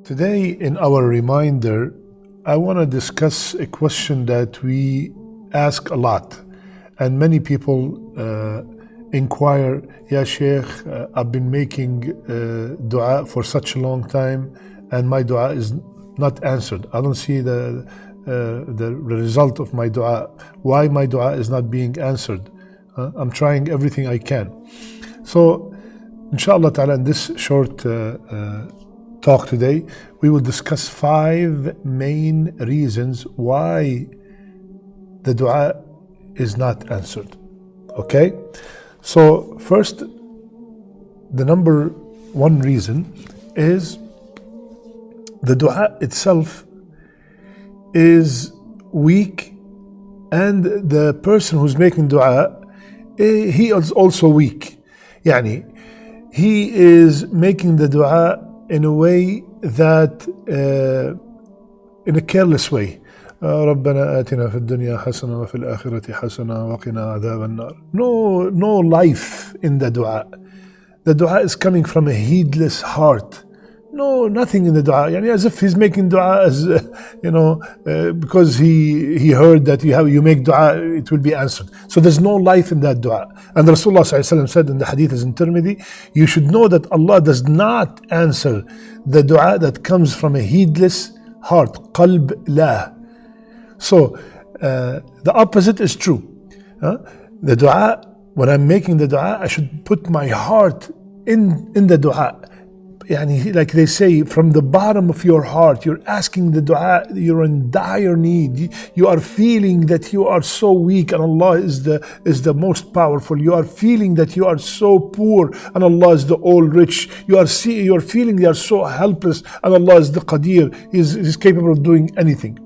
Today, in our reminder, I want to discuss a question that we ask a lot, and many people inquire, Ya Sheikh, I've been making dua for such a long time, and my dua is not answered. I don't see the result of my dua. Why my dua is not being answered? I'm trying everything I can. So, inshallah ta'ala, in this short talk today, we will discuss 5 main reasons why the dua is not answered. Okay? So, first, the number 1 reason is the dua itself is weak, and the person who's making dua, he is also weak. Yani, he is making the dua in a way that, in a careless way. ربنا آتنا في الدنيا حسنة وفي الآخرة حسنة وقنا عذاب النار. No life in the dua. The dua is coming from a heedless heart. No, nothing in the dua. Yani as if he's making dua as, because he heard that you make dua, it will be answered. So there's no life in that dua. And Rasulullah ﷺ said in the hadith is in Tirmidhi, you should know that Allah does not answer the dua that comes from a heedless heart. Qalb la. So the opposite is true. The dua, when I'm making the dua, I should put my heart in the dua. Yani, like they say, from the bottom of your heart, you're asking the dua, you're in dire need. You are feeling that you are so weak and Allah is the most powerful. You are feeling that you are so poor and Allah is the all rich. You are feeling you are so helpless and Allah is the Qadir. He's capable of doing anything.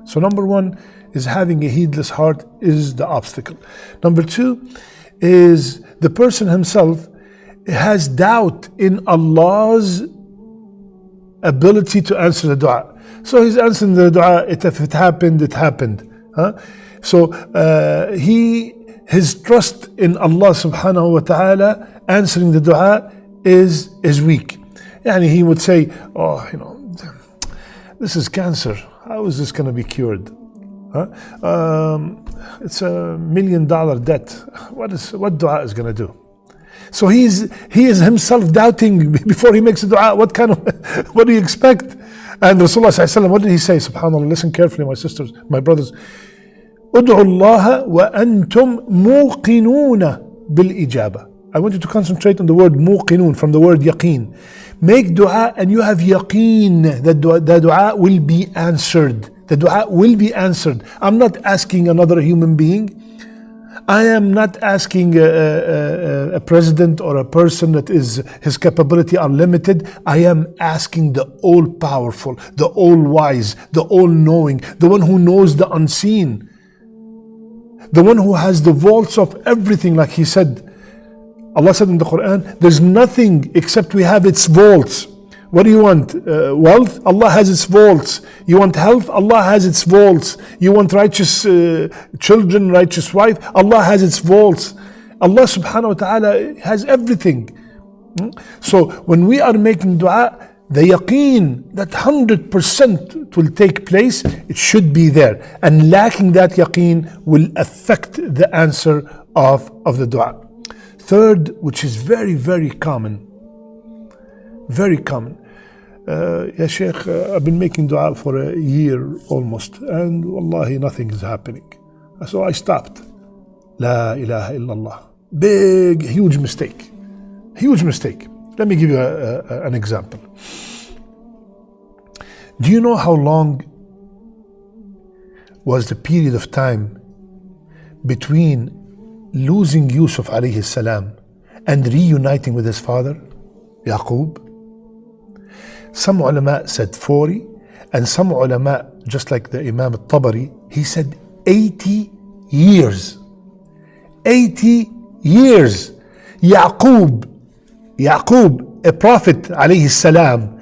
So number 1 is having a heedless heart is the obstacle. Number 2 is the person himself has doubt in Allah's ability to answer the dua. So he's answering the dua, if it happened, it happened. So his trust in Allah subhanahu wa ta'ala answering the dua is weak. Yani he would say, this is cancer. How is this going to be cured? It's $1 million debt. What dua is going to do? So he is himself doubting before he makes a dua. What do you expect? And Rasulullah ﷺ, what did he say? Subhanallah, listen carefully, my sisters, my brothers. Ud'u Allah wa antum muqinuna bil ijaba. I want you to concentrate on the word muqinun from the word yaqeen. Make dua and you have yaqeen that the dua will be answered. The dua will be answered. I'm not asking another human being. I am not asking a president or a person that his capability are limited. I am asking the all-powerful, the all-wise, the all-knowing, the one who knows the unseen, the one who has the vaults of everything. Like he said, Allah said in the Quran, there's nothing except we have its vaults. What do you want? Wealth? Allah has its vaults. You want health? Allah has its vaults. You want righteous children, righteous wife? Allah has its vaults. Allah subhanahu wa ta'ala has everything. So when we are making dua, the yaqeen that 100% will take place, it should be there. And lacking that yaqeen will affect the answer of the dua. Third, which is very, very common. Very common. Ya Sheikh, I've been making dua for a year almost, and wallahi nothing is happening. So I stopped. La ilaha illallah. Big, huge mistake. Huge mistake. Let me give you an example. Do you know how long was the period of time between losing Yusuf alayhi salam and reuniting with his father, Yaqub? Some ulama said 40, and some ulama, just like the Imam al-Tabari, he said 80 years. 80 years. Yaqub, a prophet alayhi salam,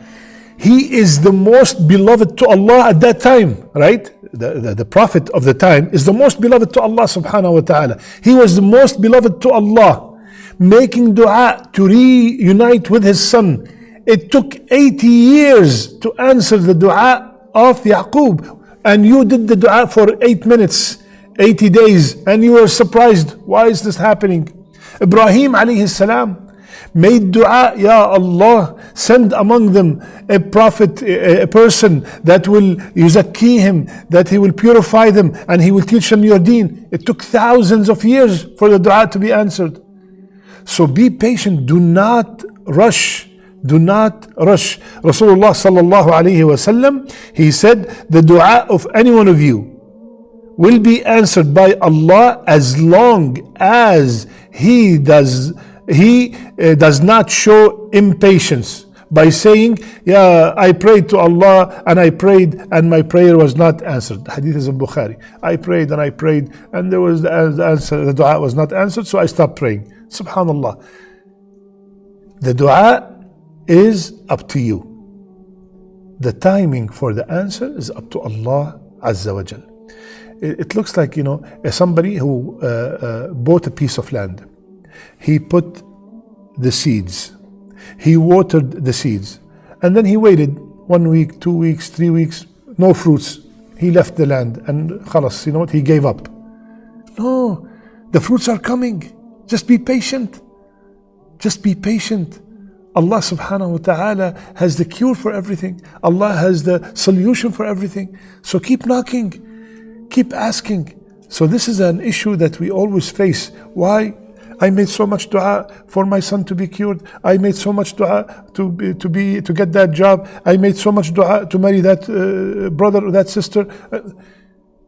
he is the most beloved to Allah at that time, right? The prophet of the time is the most beloved to Allah subhanahu wa ta'ala. He was the most beloved to Allah, making dua to reunite with his son it took 80 years to answer the dua of Yaqub. And you did the dua for 8 minutes, 80 days, and you were surprised. Why is this happening? Ibrahim alayhi salam made dua, Ya Allah, send among them a prophet, a person that will yuzakki him, that he will purify them and he will teach them your deen. It took thousands of years for the dua to be answered. So be patient, do not rush. Do not rush. Rasulullah sallallahu alayhi wasallam, he said, the dua of any one of you will be answered by Allah as long as he does not show impatience by saying, yeah, I prayed to Allah and I prayed and my prayer was not answered. The hadith is in Bukhari. I prayed and there was the answer, the dua was not answered, so I stopped praying. Subhanallah. The dua is up to you. The timing for the answer is up to Allah Azza wa Jal. It looks like, somebody who bought a piece of land. He put the seeds. He watered the seeds. And then he waited 1 week, 2 weeks, 3 weeks, no fruits. He left the land and khalas, he gave up. No, the fruits are coming. Just be patient. Just be patient. Allah subhanahu wa ta'ala has the cure for everything. Allah has the solution for everything. So keep knocking, keep asking. So this is an issue that we always face. Why? I made so much dua for my son to be cured. I made so much dua to get that job. I made so much dua to marry that brother or that sister.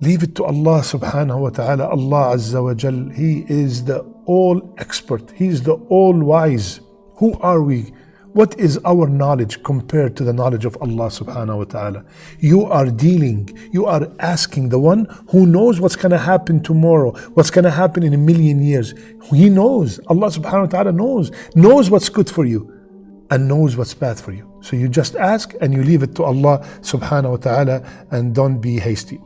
Leave it to Allah subhanahu wa ta'ala. Allah Azza wa Jal, He is the all expert. He is the all wise. Who are we? What is our knowledge compared to the knowledge of Allah subhanahu wa ta'ala? You are asking the one who knows what's going to happen tomorrow, what's going to happen in 1,000,000 years. He knows. Allah subhanahu wa ta'ala knows what's good for you and knows what's bad for you. So you just ask and you leave it to Allah subhanahu wa ta'ala and don't be hasty.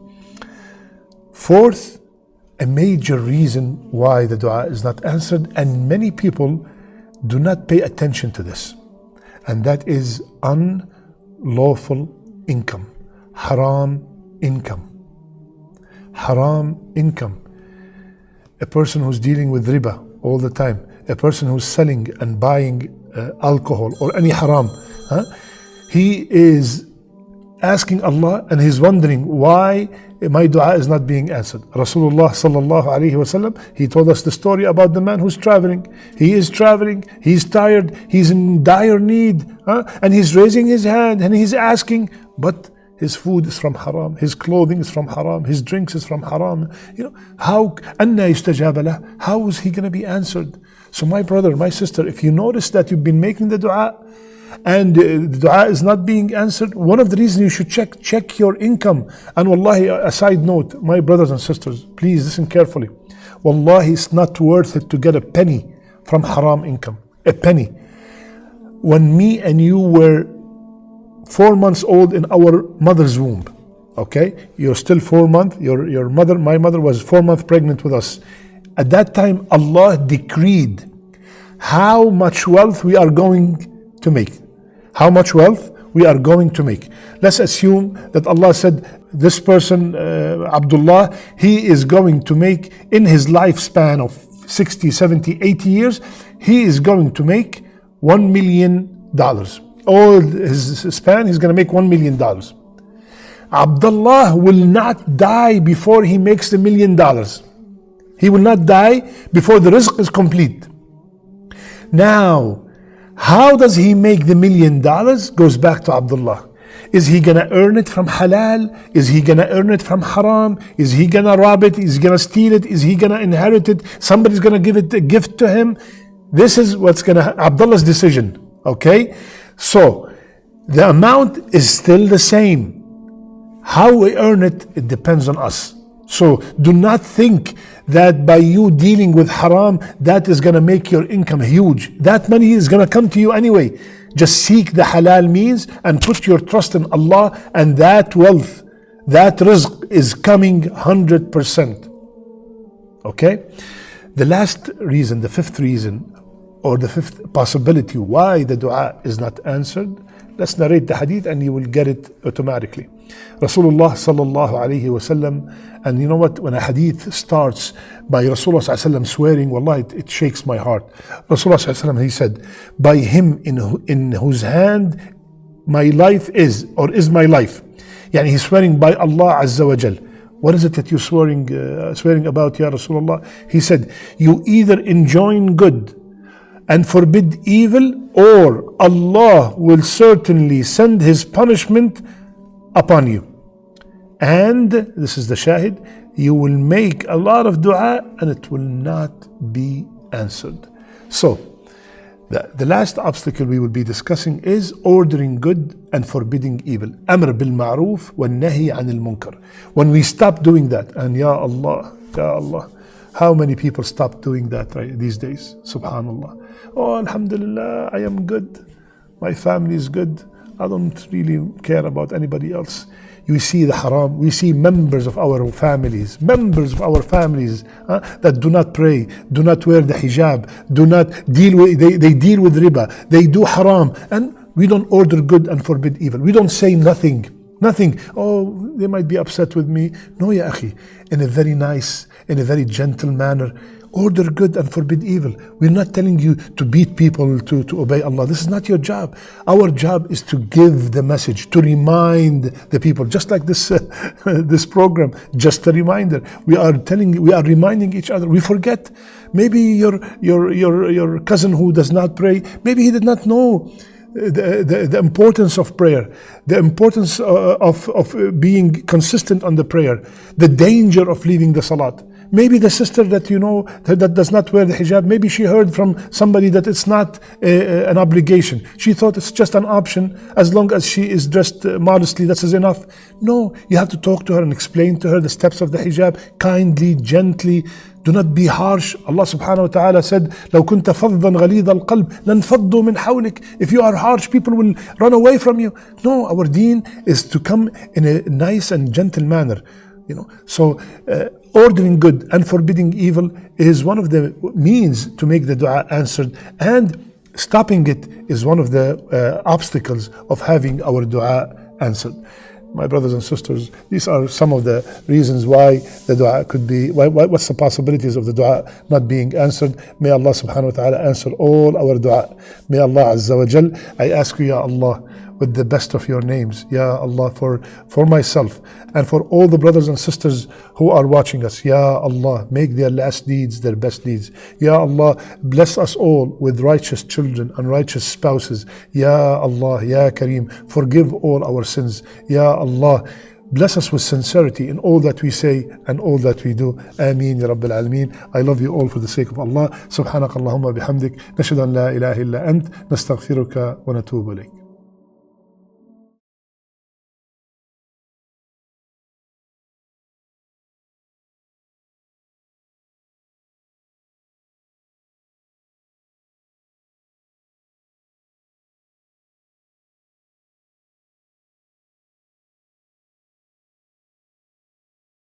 Fourth, a major reason why the dua is not answered, and many people do not pay attention to this, and that is unlawful income, haram income. Haram income. A person who's dealing with riba all the time, a person who's selling and buying alcohol or any haram, he is asking Allah and he's wondering why my dua is not being answered. Rasulullah sallallahu alaihi wasallam, he told us the story about the man who's traveling. He is traveling, he's tired, he's in dire need, and he's raising his hand and he's asking, but his food is from haram, his clothing is from haram, his drinks is from haram. How is he going to be answered? So my brother, my sister, if you notice that you've been making the dua and the dua is not being answered, one of the reasons you should check your income. And wallahi, a side note, my brothers and sisters, please listen carefully. Wallahi, it's not worth it to get a penny from haram income. A penny. When me and you were 4 months old in our mother's womb, okay? You're still 4 months, my mother was 4 months pregnant with us. At that time, Allah decreed how much wealth we are going to make. How much wealth we are going to make. Let's assume that Allah said, this person, Abdullah, he is going to make, in his lifespan of 60, 70, 80 years, he is going to make $1 million. All his span, he's going to make $1 million. Abdullah will not die before he makes $1 million. He will not die before the rizq is complete. Now, how does he make the $1 million? Goes back to Abdullah. Is he gonna earn it from halal? Is he gonna earn it from haram? Is he gonna rob it? Is he gonna steal it? Is he gonna inherit it? Somebody's gonna give it a gift to him? This is what's gonna Abdullah's decision. Okay? So the amount is still the same. How we earn it, it depends on us. So do not think that by you dealing with haram, that is going to make your income huge. That money is going to come to you anyway. Just seek the halal means and put your trust in Allah, and that wealth, that rizq is coming 100%. Okay? The last reason, the fifth reason or the fifth possibility why the dua is not answered, let's narrate the hadith and you will get it automatically. Rasulullah sallallahu alayhi wasallam, and you know what, when a hadith starts by Rasulullah sallallahu alayhi wasallam swearing, wallahi, it shakes my heart. Rasulullah sallallahu alayhi wasallam, he said, by him in whose hand my life is, or is my life. Yani he's swearing by Allah Azza wa Jal. What is it that you're swearing about, Ya Rasulullah? He said, you either enjoin good and forbid evil, or Allah will certainly send His punishment upon you. And this is the shahid, you will make a lot of dua and it will not be answered. So, the last obstacle we will be discussing is ordering good and forbidding evil. Amr bil ma'roof wa nahi anil munkar. When we stop doing that, and Ya Allah, how many people stop doing that right these days? Subhanallah. Oh, Alhamdulillah, I am good. My family is good. I don't really care about anybody else. You see the haram. We see members of our families that do not pray, do not wear the hijab, do not deal with, they deal with riba, they do haram, and we don't order good and forbid evil. We don't say nothing. Oh, they might be upset with me. No, ya akhi, in a very nice, in a very gentle manner, order good and forbid evil. We're not telling you to beat people to obey Allah. This is not your job. Our job is to give the message, to remind the people, just like this this program, just a reminder. We are reminding each other. We forget. Maybe your cousin who does not pray, maybe he did not know the importance of prayer, the importance of being consistent on the prayer, the danger of leaving the salat. Maybe the sister that you know that does not wear the hijab, maybe she heard from somebody that it's not an obligation. She thought it's just an option. As long as she is dressed modestly, that is enough. No, you have to talk to her and explain to her the steps of the hijab kindly, gently. Do not be harsh. Allah subhanahu wa ta'ala said, لو كنت فظا غليظ القلب لانفضوا من حولك. If you are harsh, people will run away from you. No, our deen is to come in a nice and gentle manner. So ordering good and forbidding evil is one of the means to make the dua answered, and stopping it is one of the obstacles of having our dua answered. My brothers and sisters, these are some of the reasons why the dua could be, what's the possibilities of the dua not being answered. May Allah subhanahu wa ta'ala answer all our dua. May Allah Azza wa Jal, I ask you, Ya Allah, with the best of your names, Ya Allah, for myself and for all the brothers and sisters who are watching us, Ya Allah, make their last deeds their best deeds. Ya Allah, bless us all with righteous children and righteous spouses. Ya Allah, Ya Kareem, forgive all our sins. Ya Allah, bless us with sincerity in all that we say and all that we do. Aamin ya Rabbil Alameen. I love you all for the sake of Allah. Subhanakallahumma bihamdik. Nashhadu an la ilaha illa ant. Nastaghfiruka wa natubu ilayk.